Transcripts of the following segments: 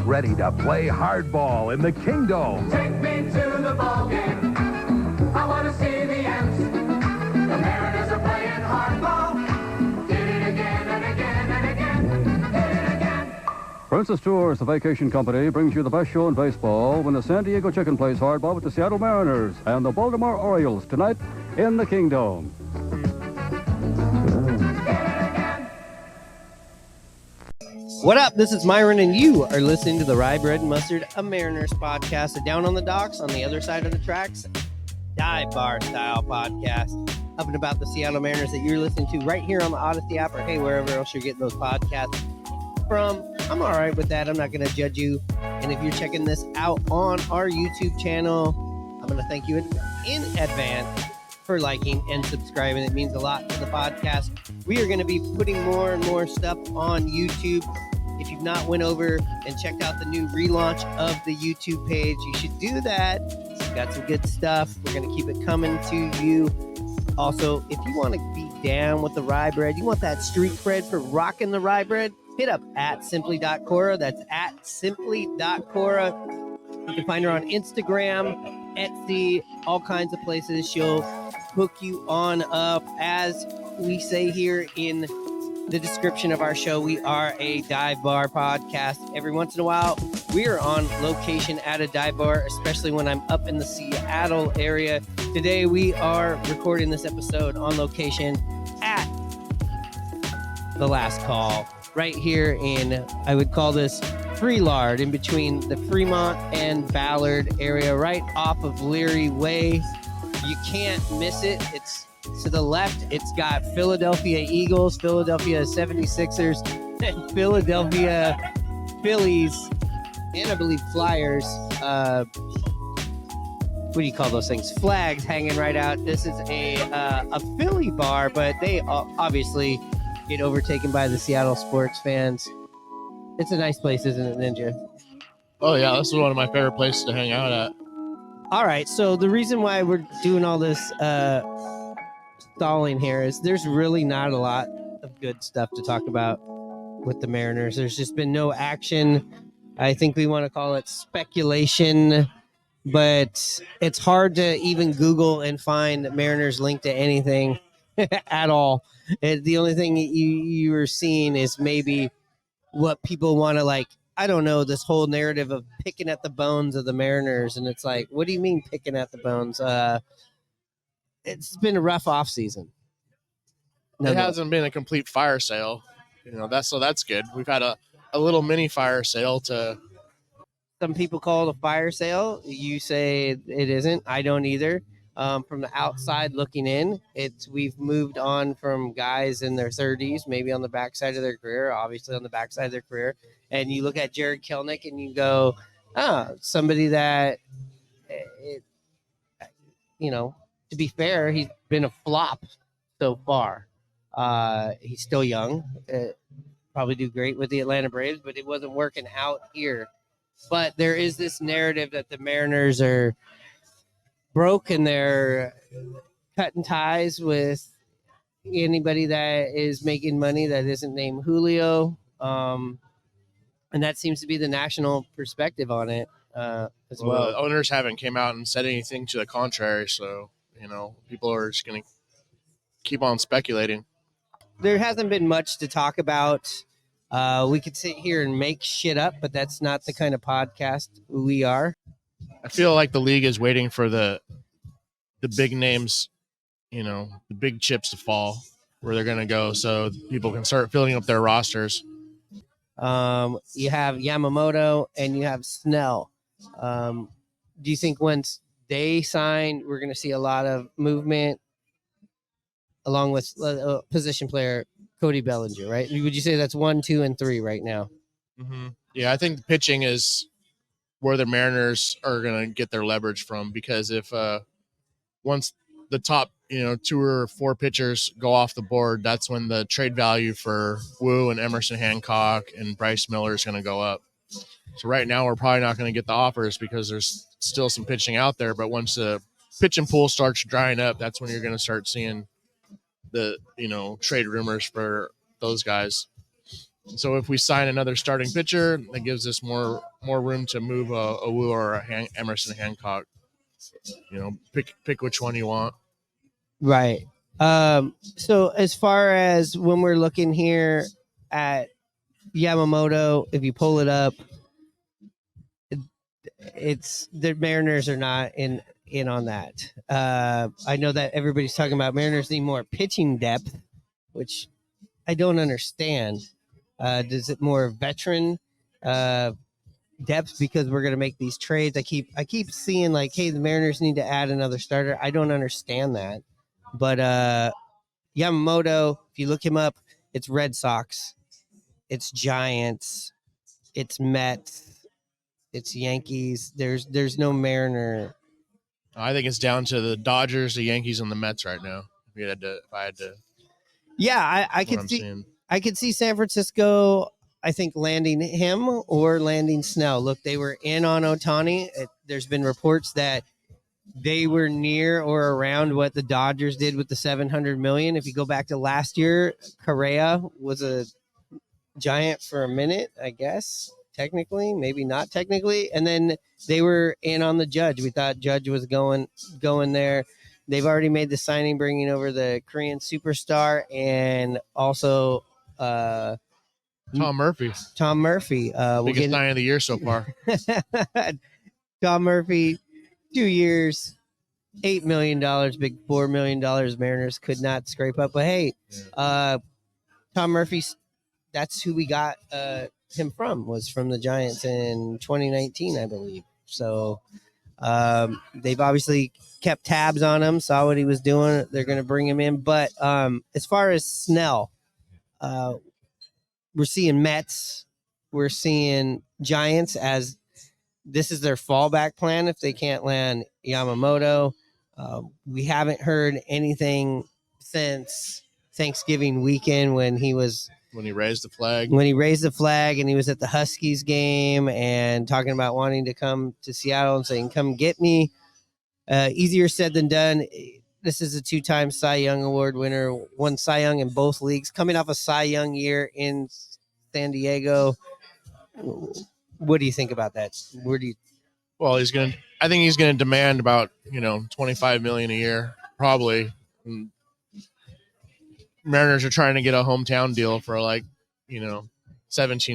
ready to play hardball in the Kingdome. Take me to the ball game. I want to see the M's. The Mariners are playing hardball. Did it again and again and again. Did it again. Princess Tours, the vacation company, brings you the best show in baseball when the San Diego Chicken plays hardball with the Seattle Mariners and the Baltimore Orioles tonight in the Kingdome. What up? This is Myron, and you are listening to the Rye Bread and Mustard, a Mariners podcast, a down on the docks, on the other side of the tracks, dive bar style podcast up and about the Seattle Mariners that you're listening to right here on the Odyssey app, or hey, wherever else you're getting those podcasts from. I'm all right with that. I'm not going to judge you. And if you're checking this out on our YouTube channel, I'm going to thank you in advance for liking and subscribing. It means a lot to the podcast. We are going to be putting more and more stuff on YouTube. If you've not went over and checked out the new relaunch of the YouTube page, you should do that. We've got some good stuff. We're going to keep it coming to you. Also, if you want to be down with the rye bread, you want that street bread for rocking the rye bread, hit up at simply.cora. That's at simply.cora. You can find her on Instagram, Etsy, all kinds of places. She'll hook you on up. As we say here in the description of our show, we are a dive bar podcast. Every once in a while, we are on location at a dive bar, especially when I'm up in the Seattle area. Today, we are recording this episode on location at The Last Call, right here in, I would call this Freelard, in between the Fremont and Ballard area, right off of Leary Way. You can't miss it. It's to the left. It's got Philadelphia Eagles, Philadelphia 76ers, and Philadelphia Phillies, and I believe Flyers. What do you call those things? Flags hanging right out. This is a Philly bar, but they obviously get overtaken by the Seattle sports fans. It's a nice place, isn't it, Ninja? Oh, yeah. This is one of my favorite places to hang out at. All right. So the reason why we're doing all this stalling here is there's really not a lot of good stuff to talk about with the Mariners. There's just been no action. I think we want to call it speculation, but it's hard to even Google and find Mariners linked to anything at all. The only thing you were seeing is maybe what people want to, like, I don't know, this whole narrative of picking at the bones of the Mariners. And it's like, what do you mean picking at the bones? It's been a rough off season. It hasn't been a complete fire sale. That's good. We've had a little mini fire sale to. Some people call it a fire sale. You say it isn't. I don't either. From the outside looking in, we've moved on from guys in their 30s, maybe on the backside of their career, obviously on the backside of their career. And you look at Jared Kelenic and you go, somebody that, to be fair, he's been a flop so far. He's still young, probably do great with the Atlanta Braves, but it wasn't working out here. But there is this narrative that the Mariners are broke and they're cutting ties with anybody that is making money that isn't named Julio. And that seems to be the national perspective on it as well. The owners haven't came out and said anything to the contrary. So, people are just going to keep on speculating. There hasn't been much to talk about. We could sit here and make shit up, but that's not the kind of podcast we are. I feel like the league is waiting for the big names, the big chips to fall where they're going to go so people can start filling up their rosters. You have Yamamoto and you have Snell. Do you think once they sign, we're going to see a lot of movement along with position player Cody Bellinger, right? Would you say that's 1, 2, and 3 right now? Mm-hmm. Yeah, I think the pitching is where the Mariners are going to get their leverage from, because if once the top 2 or 4 pitchers go off the board, that's when the trade value for Wu and Emerson Hancock and Bryce Miller is going to go up. So right now we're probably not going to get the offers because there's still some pitching out there, but once the pitching pool starts drying up, that's when you're going to start seeing the trade rumors for those guys. So if we sign another starting pitcher, that gives us more room to move a Wu or a Emerson Hancock. Pick which one you want. Right. So as far as when we're looking here at Yamamoto, if you pull it up, it's the Mariners are not in on that. I know that everybody's talking about Mariners need more pitching depth, which I don't understand. Does it more veteran depth because we're going to make these trades? I keep seeing like, hey, the Mariners need to add another starter. I don't understand that. But Yamamoto, if you look him up, it's Red Sox, it's Giants, it's Mets, it's Yankees. There's no Mariner. I think it's down to the Dodgers, the Yankees, and the Mets right now. If I had to. Yeah, I could see. Seeing. I could see San Francisco, I think, landing him or landing Snell. Look, they were in on Ohtani. There's been reports that they were near or around what the Dodgers did with the $700 million. If you go back to last year, Correa was a Giant for a minute, I guess, technically, maybe not technically. And then they were in on the Judge. We thought Judge was going there. They've already made the signing, bringing over the Korean superstar and also Tom Murphy. Tom Murphy. Biggest signing of the year so far. Tom Murphy, 2 years, $8 million, big $4 million Mariners could not scrape up. But hey, Tom Murphy, that's who we got him from, was from the Giants in 2019, I believe. So they've obviously kept tabs on him, saw what he was doing. They're going to bring him in. But as far as Snell, we're seeing Mets, we're seeing Giants as this is their fallback plan if they can't land Yamamoto. We haven't heard anything since Thanksgiving weekend when he raised the flag. When he raised the flag and he was at the Huskies game and talking about wanting to come to Seattle and saying, come get me. Easier said than done. This is a 2-time Cy Young Award winner, won Cy Young in both leagues, coming off a Cy Young year in San Diego. What do you think about that? Well, I think he's gonna demand about $25 million a year, probably. And Mariners are trying to get a hometown deal for $17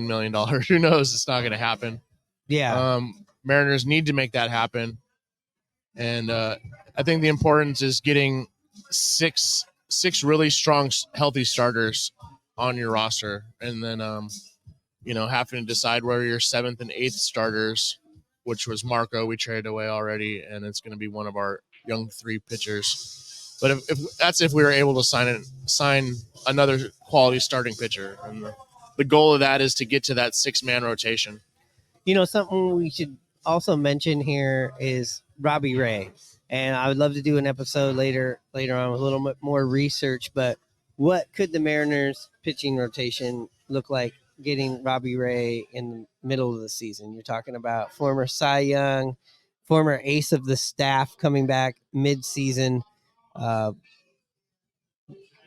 million. Who knows? It's not gonna happen. Yeah. Mariners need to make that happen. And I think the importance is getting six really strong, healthy starters on your roster, and then having to decide where your 7th and 8th starters, which was Marco, we traded away already, and it's going to be one of our young 3 pitchers. But if we were able to sign another quality starting pitcher, and the goal of that is to get to that 6-man rotation. Something we should also mention here is Robbie Ray, and I would love to do an episode later on with a little bit more research. But what could the Mariners pitching rotation look like getting Robbie Ray in the middle of the season? You're talking about former Cy Young, former ace of the staff coming back mid-season.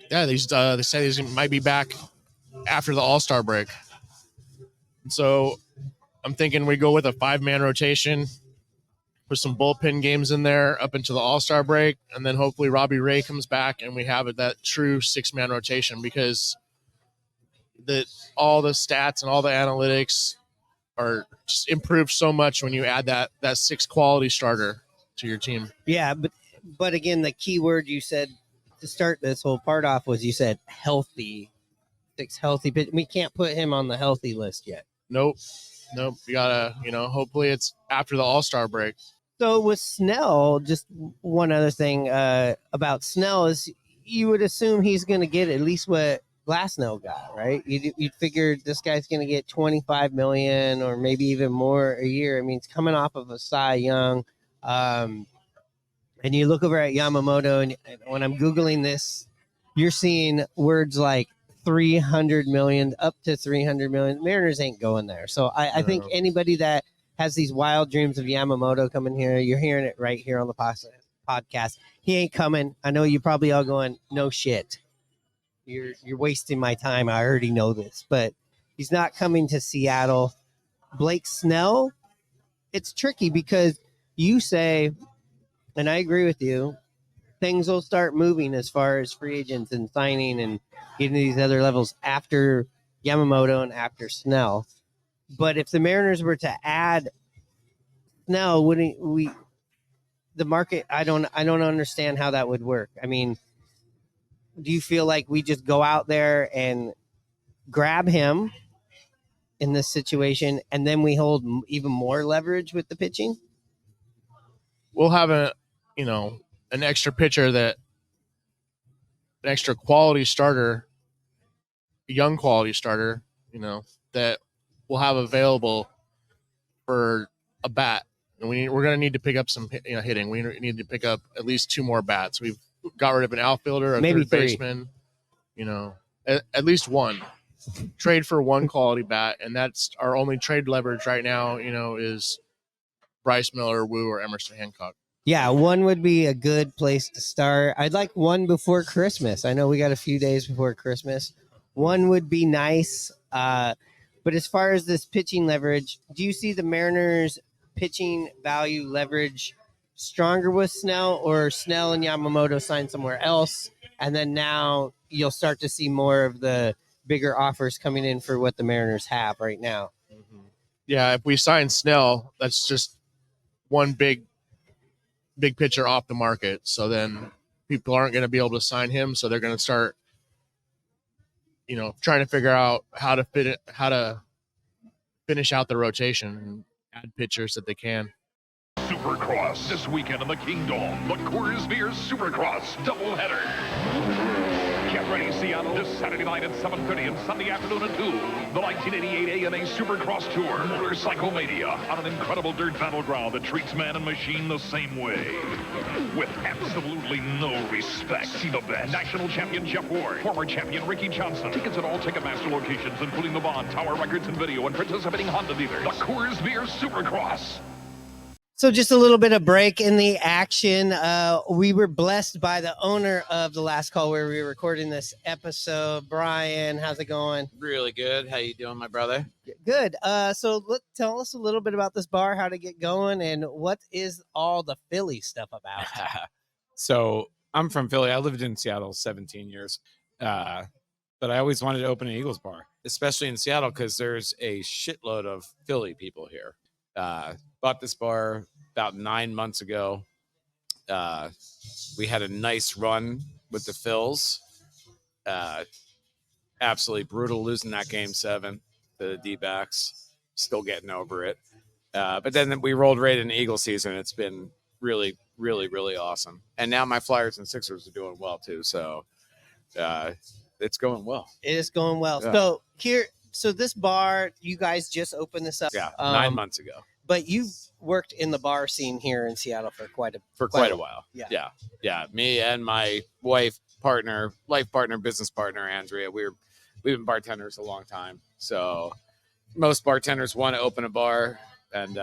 They say he might be back after the All-Star break. So I'm thinking we go with a 5-man rotation, put some bullpen games in there up into the All-Star break, and then hopefully Robbie Ray comes back and we have that true 6-man rotation, because all the stats and all the analytics are just improved so much when you add that 6 quality starter to your team. Yeah, but again, the key word you said to start this whole part off was you said healthy. 6 healthy. We can't put him on the healthy list yet. Nope. We gotta, hopefully it's after the All-Star break. So with Snell, just one other thing about Snell is you would assume he's going to get at least what Glasnow got, right? You'd figure this guy's going to get $25 million or maybe even more a year. I mean, it's coming off of a Cy Young. And you look over at Yamamoto, and when I'm Googling this, you're seeing words like 300 million, up to 300 million. Mariners ain't going there. So I think anybody that has these wild dreams of Yamamoto coming here, you're hearing it right here on the podcast. He ain't coming. I know you're probably all going, no shit. You're wasting my time. I already know this. But He's not coming to Seattle. Blake Snell, it's tricky because you say, and I agree with you, things will start moving as far as free agents and signing and getting to these other levels after Yamamoto and after Snell. But if the Mariners were to add Snell, wouldn't we? The market, I don't understand how that would work. I mean, do you feel like we just go out there and grab him in this situation, and then we hold even more leverage with the pitching? We'll have an extra pitcher an extra quality starter, a young quality starter, that we'll have available for a bat. And we're going to need to pick up some hitting. We need to pick up at least 2 more bats. We've got rid of an outfielder, a Maybe third 3. baseman, at least 1. Trade for 1 quality bat, and that's our only trade leverage right now, is Bryce Miller, Wu, or Emerson Hancock. Yeah, 1 would be a good place to start. I'd like 1 before Christmas. I know we got a few days before Christmas. 1 would be nice. But as far as this pitching leverage, do you see the Mariners pitching value leverage stronger with Snell, or Snell and Yamamoto sign somewhere else, and then now you'll start to see more of the bigger offers coming in for what the Mariners have right now? Yeah, if we sign Snell, that's just one big pitcher off the market. So then people aren't going to be able to sign him. So they're going to start, trying to figure out how to finish out the rotation and add pitchers that they can. Supercross this weekend in the Kingdom. The Coors Beer Supercross doubleheader. Get ready, Seattle, this Saturday night at 7:30 and Sunday afternoon at 2. The 1988 ANA Supercross Tour, Motorcycle Mania, on an incredible dirt battleground that treats man and machine the same way. With absolutely no respect. See the best. National champion Jeff Ward, former champion Ricky Johnson. Tickets at all Ticketmaster locations, including the Bond, Tower Records, and Video, and participating Honda dealers. The Coors Beer Supercross. So just a little bit of break in the action. We were blessed by the owner of The Last Call where we were recording this episode. Brian, how's it going? Really good. How you doing, my brother? Good. So tell us a little bit about this bar, how to get going, and what is all the Philly stuff about? So I'm from Philly. I lived in Seattle 17 years, but I always wanted to open an Eagles bar, especially in Seattle because there's a shitload of Philly people here. Bought this bar about 9 months ago. We had a nice run with the Phils. Absolutely brutal losing that game 7 to the D-backs. Still getting over it. But then we rolled right into Eagle season. It's been really, really, really awesome. And now my Flyers and Sixers are doing well too. So it's going well. It is going well. Yeah. So this bar, you guys just opened this up. Yeah, 9 months ago. But you've worked in the bar scene here in Seattle for quite a while. Yeah. Me and my life partner, business partner, Andrea. We've been bartenders a long time. So most bartenders want to open a bar, and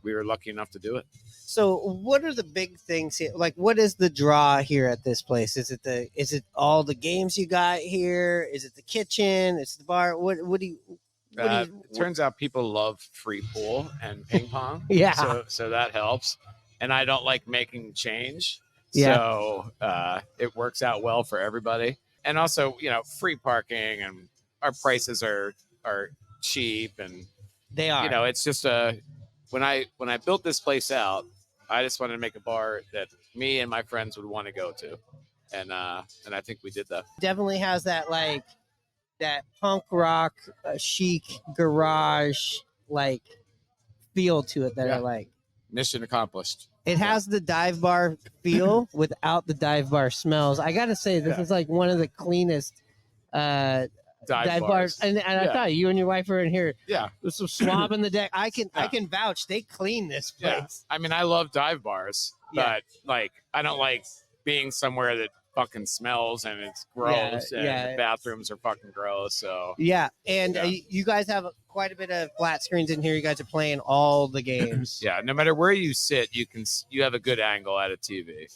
we were lucky enough to do it. So what are the big things here? Like, what is the draw here at this place? Is it all the games you got here? Is it the kitchen? Is it the bar? What do you? It turns out people love free pool and ping pong. Yeah. So that helps. And I don't like making change. Yeah. So it works out well for everybody. And also, free parking, and our prices are cheap, and They are. it's just when I built this place out, I just wanted to make a bar that me and my friends would want to go to. And I think we did that. Definitely has that that punk rock chic garage feel to it that I like. Mission accomplished. It has the dive bar feel without the dive bar smells. I gotta say, this is one of the cleanest Dive bars. And I thought you and your wife are in here. Yeah. With some swab in the deck. I can vouch they clean this place. I mean, I love dive bars, but I don't like being somewhere that fucking smells and it's gross and the bathrooms are fucking gross. So and you guys have quite a bit of flat screens in here. You guys are playing all the games. No matter where you sit, you have a good angle at a TV.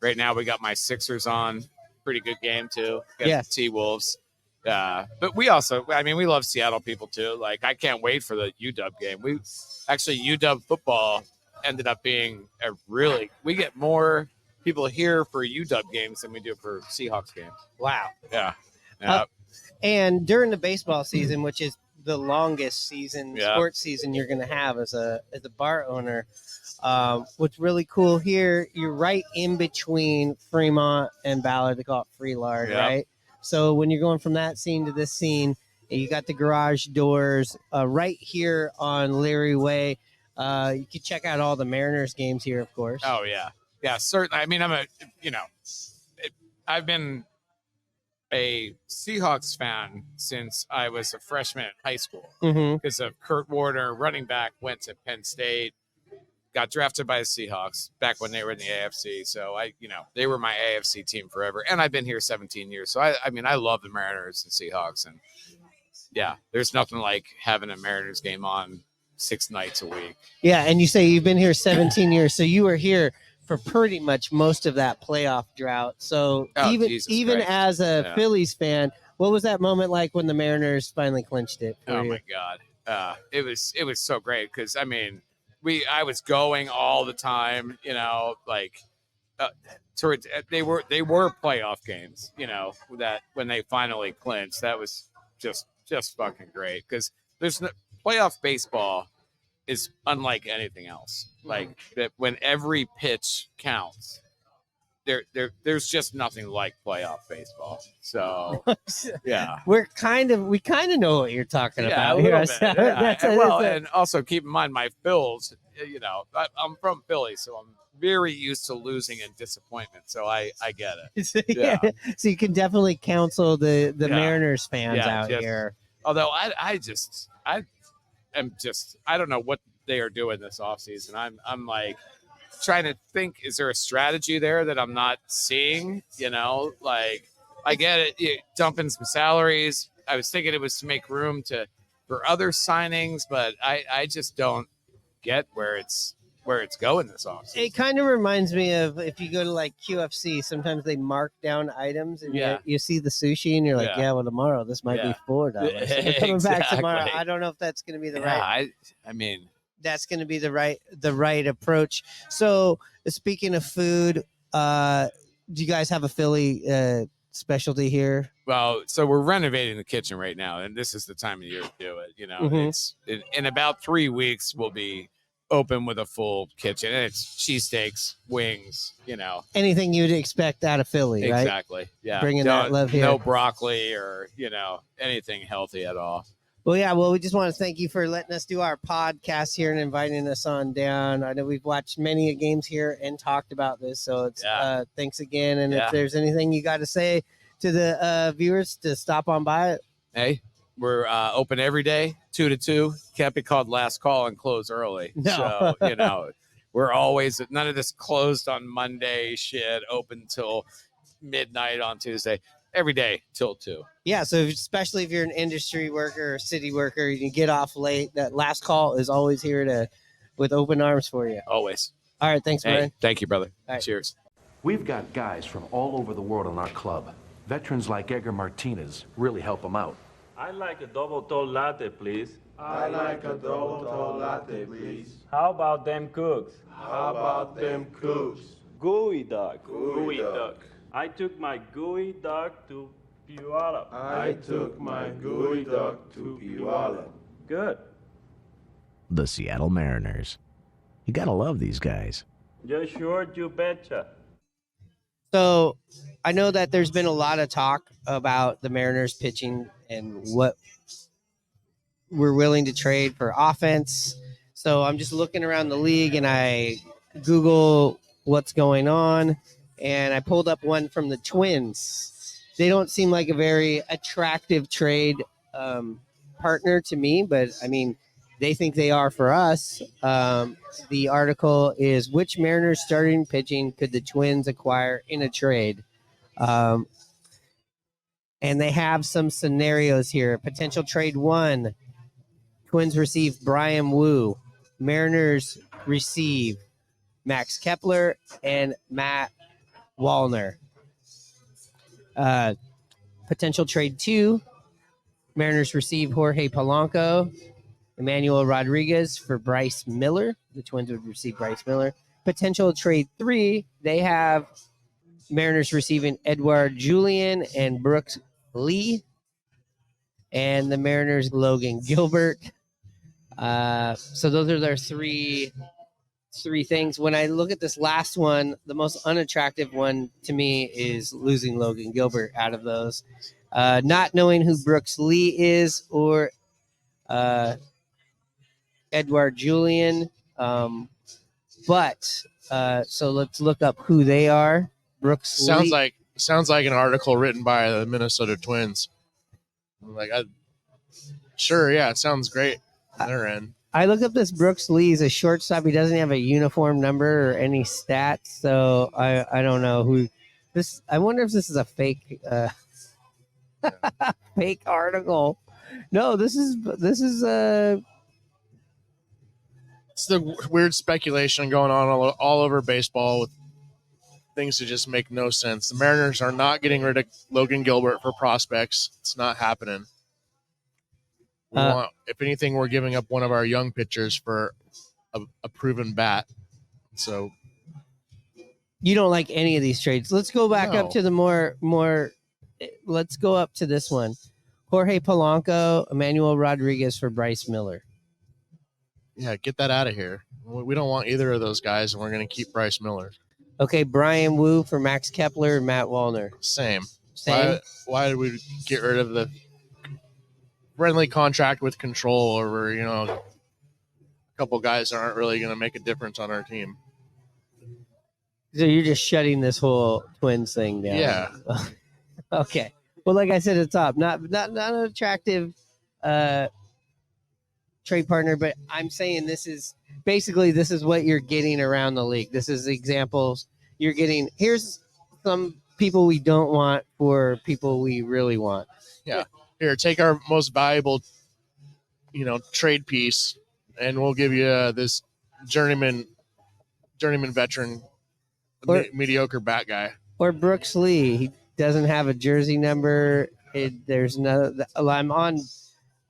Right now we got my Sixers on, pretty good game too. Got the T-Wolves. But we also, I mean, we love Seattle people too. Like, I can't wait for the UW game. We actually, UW football ended up being we get more people here for UW games than we do for Seahawks games. Wow. Yeah. And during the baseball season, which is the longest season, Yeah. sports season you're going to have as a bar owner, what's really cool here, you're right in between Fremont and Ballard. They call it Freelard, Yeah. right? So when you're going from that scene to this scene, you got the garage doors right here on Leary Way. You can check out all the Mariners games here, of course. Oh, yeah. Yeah, certainly. I mean, I've been a Seahawks fan since I was a freshman in high school Mm-hmm. because of Kurt Warner, running back, went to Penn State, got drafted by the Seahawks back when they were in the AFC. So they were my AFC team forever. And I've been here 17 years. So I love the Mariners and Seahawks. And yeah, there's nothing like having a Mariners game on 6 nights a week. Yeah, and you say you've been here 17 years, so you were here for pretty much most of that playoff drought. So Jesus even Christ. as a Yeah. Phillies fan, what was that moment like when the Mariners finally clinched it for Oh you? my God. It was so great. Cause I mean, I was going all the time, towards, they were playoff games, that when they finally clinched, that was just fucking great. Cause there's playoff baseball is unlike anything else. Like that when every pitch counts, there's just nothing like playoff baseball. So yeah. We kind of know what you're talking Yeah, about a here. little So bit. Yeah. that's- And also keep in mind my Phils. I'm from Philly, so I'm very used to losing and disappointment. So I get it. yeah. So you can definitely counsel the Yeah. Mariners fans Yeah, out just- here. Although I don't know what they are doing this offseason. I'm like trying to think, is there a strategy there that I'm not seeing? Like I get it, dumping some salaries. I was thinking it was to make room for other signings, but I just don't get where it's going this offseason. It kind of reminds me of if you go to like QFC, sometimes they mark down items and Yeah. you see the sushi and you're like, Yeah. well, tomorrow this might be Yeah. $4. So they're coming back tomorrow. Exactly. I don't know if that's going to be the Yeah, right. I mean, That's going to be the right approach. So speaking of food, do you guys have a Philly specialty here? well, so we're renovating the kitchen right now, and this is the time of year to do it. Mhm. It's in about 3 weeks we'll be open with a full kitchen, and it's cheesesteaks, wings. Anything you'd expect out of Philly, right? Exactly. Yeah. Bringing that love here. No broccoli or anything healthy at all. Well, yeah. Well, we just want to thank you for letting us do our podcast here and inviting us on down. I know we've watched many games here and talked about this, so it's Yeah. thanks again. And Yeah. if there's anything you got to say to the viewers to stop on by, Hey, we're open every day, 2 to 2. Can't be called last call and close early. No. So we're always none of this closed on Monday shit. Open till midnight on Tuesday. Every day till 2. yeah. So especially if you're an industry worker or city worker, you get off late. That last call is always here with open arms for you. Always. All right, thanks, Hey, Brian. thank you, brother. All right. Cheers. We've got guys from all over the world in our club. Veterans like Edgar Martinez really help them out. I'd like a double tall latte, please. I like a double tall latte, please. How about them cooks? How about them cooks? Gooey duck. Gooey duck. I took my gooey duck to Puyallup. I took my gooey duck to Puyallup. Good. The Seattle Mariners. You gotta love these guys. You sure, you betcha. So I know that there's been a lot of talk about the Mariners pitching and what we're willing to trade for offense. So I'm just looking around the league and I Google what's going on, and I pulled up one from the Twins. They don't seem like a very attractive trade partner to me, but I mean, they think they are for us. The article is, which Mariners starting pitching could the Twins acquire in a trade? And they have some scenarios here. Potential trade 1. Twins receive Brian Wu. Mariners receive Max Kepler and Matt Wallner. Potential trade 2. Mariners receive Jorge Polanco, Emmanuel Rodriguez for Bryce Miller. The Twins would receive Bryce Miller. Potential trade 3, they have Mariners receiving Edouard Julien and Brooks Lee. And the Mariners, Logan Gilbert. So those are their three things. When I look at this last one, the most unattractive one to me is losing Logan Gilbert out of those. Not knowing who Brooks Lee is or Edouard Julien. But so let's look up who they are. Brooks Lee. Sounds like an article written by the Minnesota Twins. Sure, yeah, it sounds great. They're in. I looked up this Brooks Lee. He's a shortstop. He doesn't have a uniform number or any stats, so I don't know who this. I wonder if this is a fake fake article. No, this is It's the weird speculation going on all over baseball with things that just make no sense. The Mariners are not getting rid of Logan Gilbert for prospects. It's not happening. If anything, we're giving up one of our young pitchers for a proven bat. So you don't like any of these trades. Let's go back up to the more. Let's go up to this one. Jorge Polanco, Emmanuel Rodriguez for Bryce Miller. Yeah, get that out of here. We don't want either of those guys, and we're going to keep Bryce Miller. Okay, Brian Wu for Max Kepler and Matt Wallner. Same. Why did we get rid of the friendly contract with control over, a couple guys that aren't really going to make a difference on our team? So you're just shutting this whole Twins thing down. Yeah. Okay. Well, like I said at the top, not an attractive trade partner, but I'm saying this is what you're getting around the league. This is examples you're getting. Here's some people we don't want for people we really want. Yeah. Here, take our most valuable, trade piece, and we'll give you this journeyman veteran, mediocre bat guy. Or Brooks Lee. He doesn't have a jersey number. I'm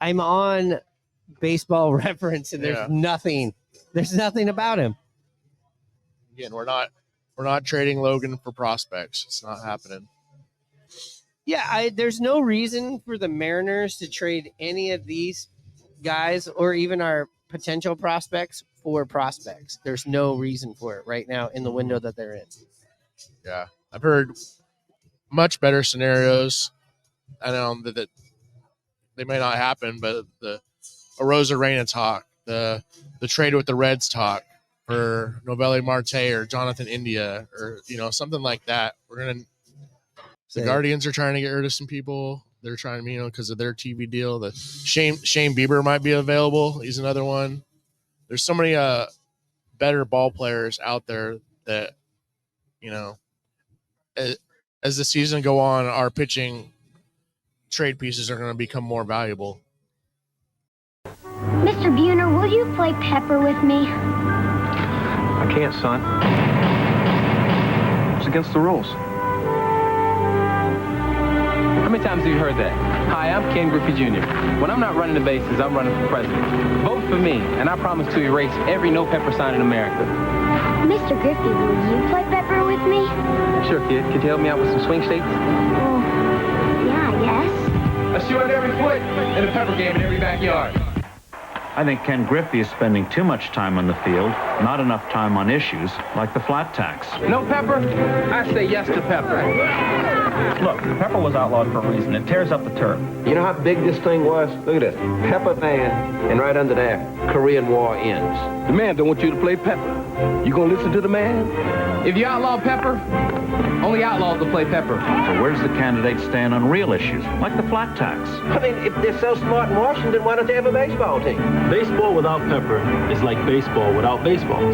on Baseball Reference, and there's nothing. There's nothing about him. Again, we're not trading Logan for prospects. It's not happening. Yeah, there's no reason for the Mariners to trade any of these guys or even our potential prospects for prospects. There's no reason for it right now in the window that they're in. Yeah, I've heard much better scenarios. I know that they may not happen, but the Arosa Reina talk, the trade with the Reds talk for Noelvi Marte or Jonathan India or something like that. The Guardians are trying to get rid of some people. They're trying to, because of their TV deal. The Shane Bieber might be available. He's another one. There's so many better ball players out there that, as the season go on, our pitching trade pieces are going to become more valuable. Mr. Buhner, will you play Pepper with me? I can't, son. It's against the rules. How many times have you heard that? Hi, I'm Ken Griffey Jr. When I'm not running the bases, I'm running for president. Vote for me, and I promise to erase every no Pepper sign in America. Mr. Griffey, will you play Pepper with me? Sure, kid. Could you help me out with some swing states? Well, yeah, I guess. Let's shoot at every foot in a Pepper game in every backyard. I think Ken Griffey is spending too much time on the field, not enough time on issues like the flat tax. No Pepper? I say yes to Pepper. Look, Pepper was outlawed for a reason. It tears up the turf. You know how big this thing was? Look at this. Pepper ban, and right under there, Korean War ends. The man don't want you to play Pepper. You gonna listen to the man? If you outlaw Pepper, only outlaws will play Pepper. So where's the candidate stand on real issues, like the flat tax? I mean, if they're so smart in Washington, why don't they have a baseball team? Baseball without Pepper is like baseball without baseballs.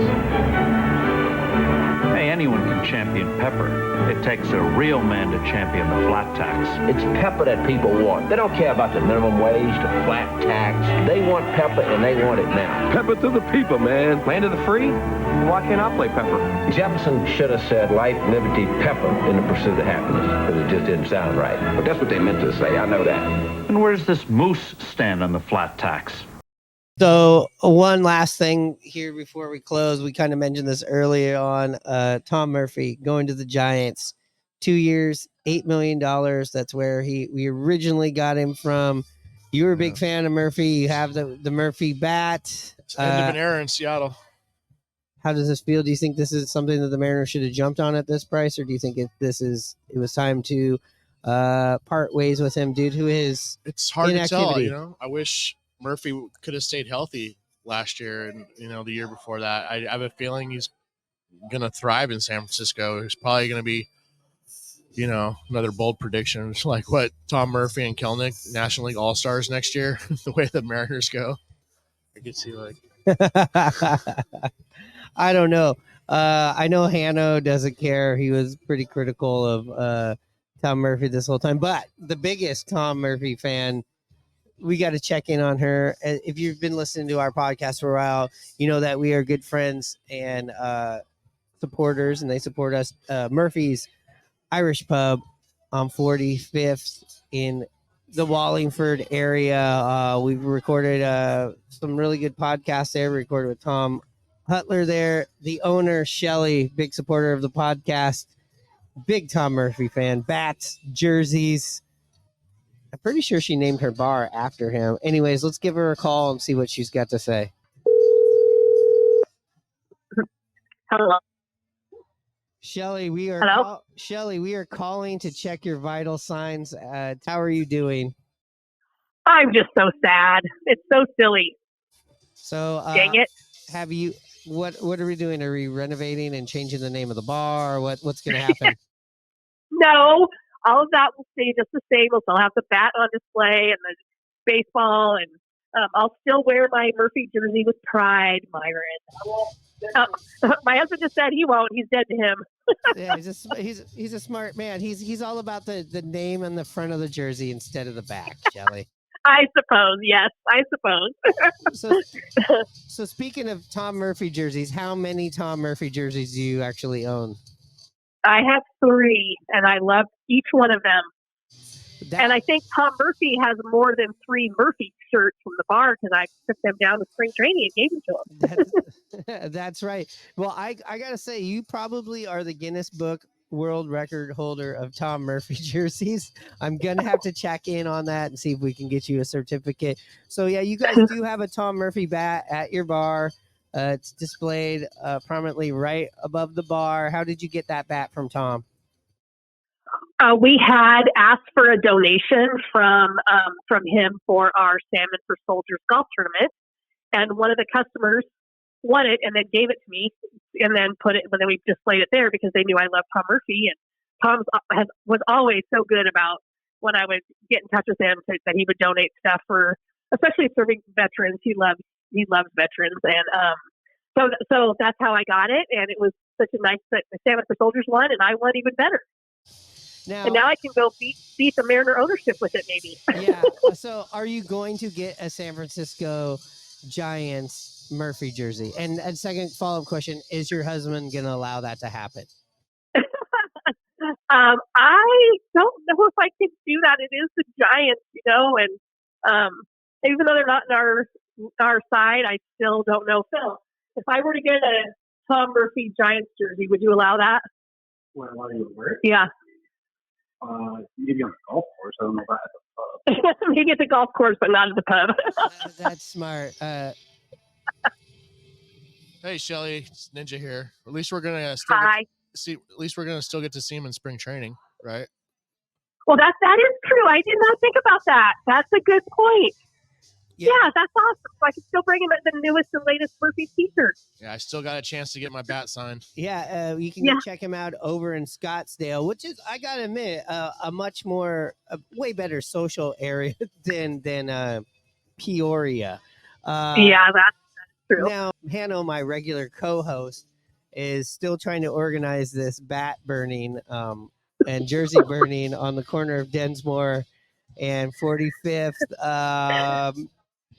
Hey, any anyone can champion Pepper, it takes a real man to champion the flat tax. It's Pepper that people want. They don't care about the minimum wage, the flat tax. They want Pepper, and they want it now. Pepper to the people, man. Land of the free? Why can't I play Pepper? Jefferson should have said life, liberty, Pepper in the pursuit of happiness, because it just didn't sound right. But that's what they meant to say. I know that. And where does this moose stand on the flat tax? So one last thing here before we close, we kind of mentioned this earlier on. Tom Murphy going to the Giants, 2 years, $8 million. That's where we originally got him from. You were a big fan of Murphy. You have the Murphy bat. End of an era in Seattle. How does this feel? Do you think this is something that the Mariners should have jumped on at this price, or do you think it was time to part ways with him due to his It's hard inactivity? to tell. I wish Murphy could have stayed healthy last year and the year before that. I have a feeling he's gonna thrive in San Francisco. He's probably gonna be another bold prediction like what Tom Murphy and Kelnick, National League All-Stars next year. The way the Mariners go, I could see I don't know. I know Hanno doesn't care. He was pretty critical of Tom Murphy this whole time, but the biggest Tom Murphy fan, we got to check in on her. If you've been listening to our podcast for a while, you know that we are good friends and supporters, and they support us. Murphy's Irish Pub on 45th in the Wallingford area. We've recorded some really good podcasts there. We recorded with Tom Hutler there. The owner, Shelly, big supporter of the podcast. Big Tom Murphy fan. Bats, jerseys. I'm pretty sure she named her bar after him. Anyways, let's give her a call and see what she's got to say. Hello. Shelly, we are calling to check your vital signs. How are you doing? I'm just so sad. It's so silly. So dang it. Have you what are we doing? Are we renovating and changing the name of the bar? What's gonna happen? No. All of that will stay just the same. We'll still have the bat on display and the baseball, and I'll still wear my Murphy jersey with pride, Myron. My husband just said he won't. He's dead to him. Yeah, he's a smart man. He's all about the name on the front of the jersey instead of the back, Shelly. I suppose, yes. I suppose. So speaking of Tom Murphy jerseys, how many Tom Murphy jerseys do you actually own? I have 3, and I love each one of them. And I think Tom Murphy has more than 3 Murphy shirts from the bar because I took them down to spring training and gave them to him. That's right. Well, I got to say, you probably are the Guinness Book World Record holder of Tom Murphy jerseys. I'm going to have to check in on that and see if we can get you a certificate. So, yeah, you guys do have a Tom Murphy bat at your bar. It's displayed prominently right above the bar. How did you get that bat from Tom? We had asked for a donation from him for our Salmon for Soldiers golf tournament, and one of the customers won it and then gave it to me, and then we displayed it there because they knew I loved Tom Murphy, and Tom was always so good about when I would get in touch with him that he would donate stuff for, especially serving veterans. He loves veterans, and so that's how I got it, and it was such a nice that the Salmon for Soldiers won, and I won even better. And now I can go beat the Mariner ownership with it, maybe. Yeah. So are you going to get a San Francisco Giants Murphy jersey? And a second follow-up question, is your husband going to allow that to happen? I don't know if I can do that. It is the Giants, and even though they're not in our side, I still don't know. Phil, if I were to get a Tom Murphy Giants jersey, would you allow that? When I want to wear it? Yeah. Maybe on the golf course. I don't know about at the pub. Maybe at the golf course, but not at the pub. That's smart. Hey, Shelly, it's Ninja here. At least we're gonna still get to see him in spring training, right? Well, that is true. I did not think about that. That's a good point. Yeah, that's awesome. So I can still bring him the newest and latest Murphy t-shirt. Yeah, I still got a chance to get my bat signed. Yeah, you can go check him out over in Scottsdale, which is, I gotta admit, a way better social area than Peoria. Yeah, that's true. Now, Hanno, my regular co-host, is still trying to organize this bat burning and jersey burning on the corner of Densmore and 45th.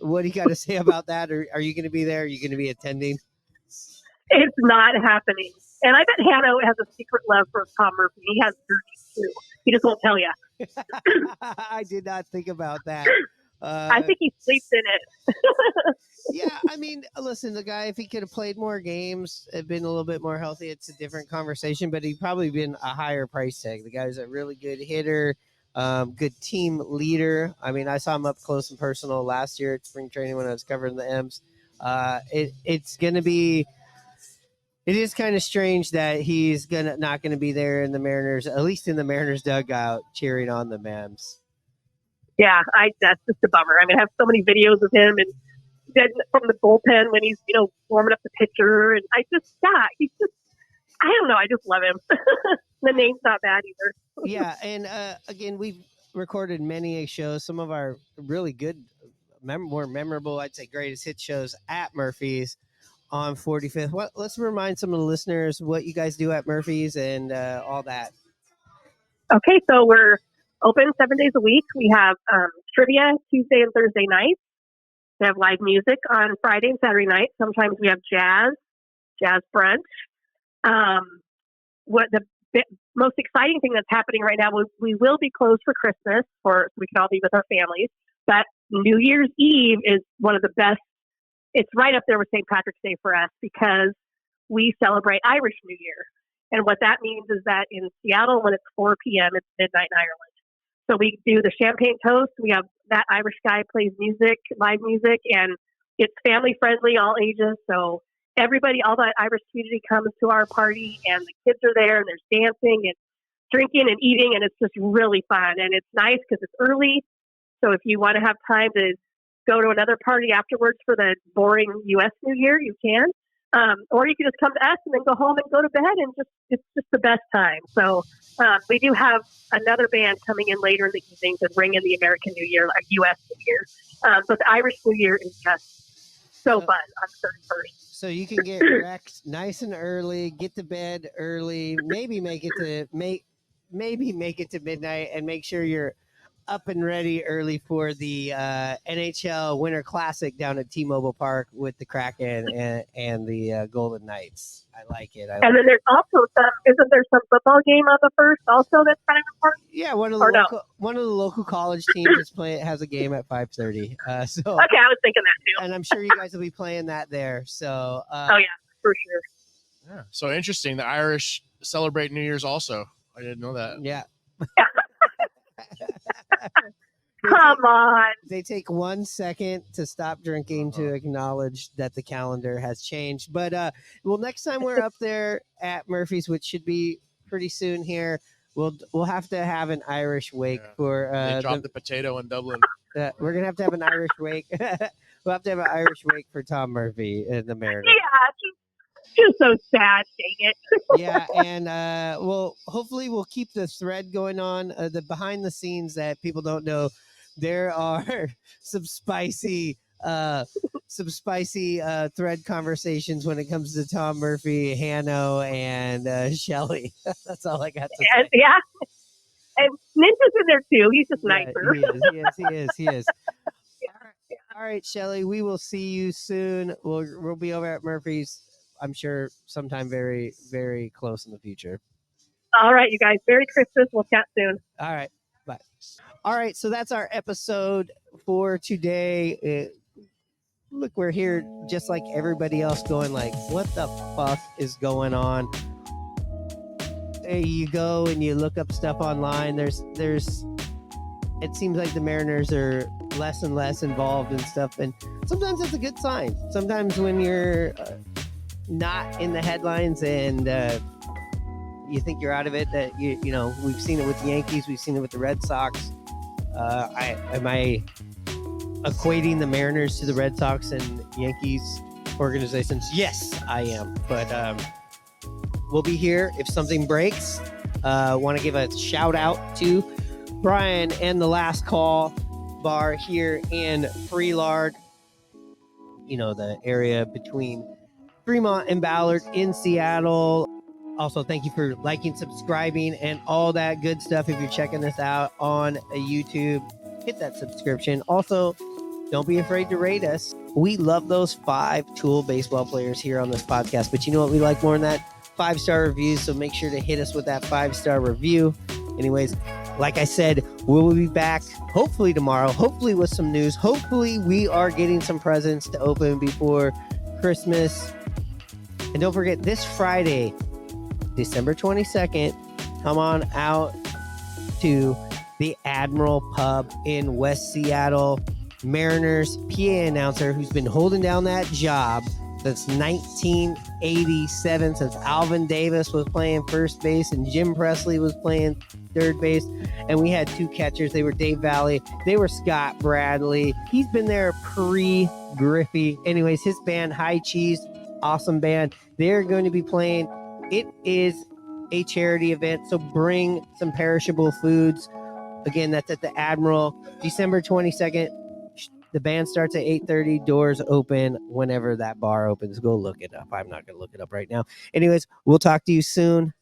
What do you got to say about that? Are you going to be there? Are you going to be attending? It's not happening. And I bet Hanno has a secret love for Tom Murphy. He has jerseys too. He just won't tell you. I did not think about that. I think he sleeps in it. Yeah, I mean, listen, the guy, if he could have played more games, been a little bit more healthy, it's a different conversation, but he'd probably been a higher price tag. The guy's a really good hitter, good team leader. I mean, I saw him up close and personal last year at spring training when I was covering the M's. It's going to be... It is kind of strange that he's not going to be there in the Mariners, at least in the Mariners dugout, cheering on the Mams. Yeah, that's just a bummer. I mean, I have so many videos of him and then from the bullpen when he's, warming up the pitcher. And he's just, I don't know. I just love him. The name's not bad either. Yeah. And again, we've recorded many a show, some of our really good, more memorable, I'd say greatest hit shows at Murphy's on 45th. Let's remind some of the listeners what you guys do at Murphy's and all that. Okay. So we're open 7 days a week. We have trivia Tuesday and Thursday nights. We have live music on Friday and Saturday night. Sometimes we have jazz brunch. What the most exciting thing that's happening right now, we will be closed for Christmas so we can all be with our families. But New Year's Eve is one of the best. It's right up there with St. Patrick's Day for us because we celebrate Irish New Year. And what that means is that in Seattle, when it's 4 p.m., it's midnight in Ireland. So we do the champagne toast. We have that Irish guy plays music, live music, and it's family friendly, all ages. So everybody, all the Irish community comes to our party, and the kids are there, and there's dancing and drinking and eating, and it's just really fun. And it's nice because it's early. So if you want to have time to go to another party afterwards for the boring U.S. New Year, you can. Or you can just come to us and then go home and go to bed, and it's just the best time. So we do have another band coming in later in the evening to bring in the American New Year, like U.S. New Year. But the Irish New Year is just so fun on the 31st. So you can get wrecked nice and early, get to bed early, maybe make it to midnight, and make sure you're up and ready early for the NHL Winter Classic down at T-Mobile Park with the Kraken and the Golden Knights. I like it. And then there's also isn't there some football game on the first also that's kind of important? Yeah, one of the local college teams has a game at 5:30. Okay, I was thinking that too. And I'm sure you guys will be playing that there. So. Oh yeah, for sure. Yeah. So interesting. The Irish celebrate New Year's also. I didn't know that. Yeah. Come on. They take 1 second to stop drinking to acknowledge that the calendar has changed. But next time we're up there at Murphy's, which should be pretty soon here, we'll have to have an Irish wake for they dropped the potato in Dublin. We're gonna have to have an Irish wake. We'll have to have an Irish wake for Tom Murphy in the Mariners. Yeah, just so sad, dang it. Yeah, and hopefully we'll keep the thread going on, the behind the scenes that people don't know. There are some spicy thread conversations when it comes to Tom Murphy, Hanno, and Shelly. That's all I got to say. Yeah, and Ninja's in there too. He's just nicer. He is. All right, Shelly, we will see you soon. We'll be over at Murphy's, I'm sure, sometime very, very close in the future. All right, you guys. Merry Christmas. We'll chat soon. All right. Bye. All right, so that's our episode for today. Look, we're here just like everybody else going like, what the fuck is going on? There you go, and you look up stuff online. There's it seems like the Mariners are less and less involved in stuff, and sometimes that's a good sign. Sometimes when you're not in the headlines and you think you're out of it, that you know, we've seen it with the Yankees, we've seen it with the Red Sox. Am I equating the Mariners to the Red Sox and Yankees organizations? Yes, I am. But we'll be here if something breaks. Want to give a shout out to Brian and the Last Call bar here in Freelard. You know, the area between Fremont and Ballard in Seattle. Also, thank you for liking, subscribing, and all that good stuff. If you're checking this out on YouTube, hit that subscription. Also, don't be afraid to rate us. We love those 5 Tool baseball players here on this podcast, but you know what we like more than that? 5-star reviews, so make sure to hit us with that 5-star review. Anyways, like I said, we'll be back hopefully tomorrow, hopefully with some news. Hopefully we are getting some presents to open before Christmas. And don't forget, this Friday, December 22nd, come on out to the Admiral Pub in West Seattle. Mariners PA announcer who's been holding down that job since 1987, since Alvin Davis was playing first base and Jim Presley was playing third base. And we had 2 catchers. They were Dave Valley. They were Scott Bradley. He's been there pre-Griffey. Anyways, his band, High Cheese, awesome band. They're going to be playing. It is a charity event, so bring some perishable foods. Again, that's at the Admiral, December 22nd. The band starts at 8:30. Doors open whenever that bar opens. Go look it up. I'm not going to look it up right now. Anyways, we'll talk to you soon.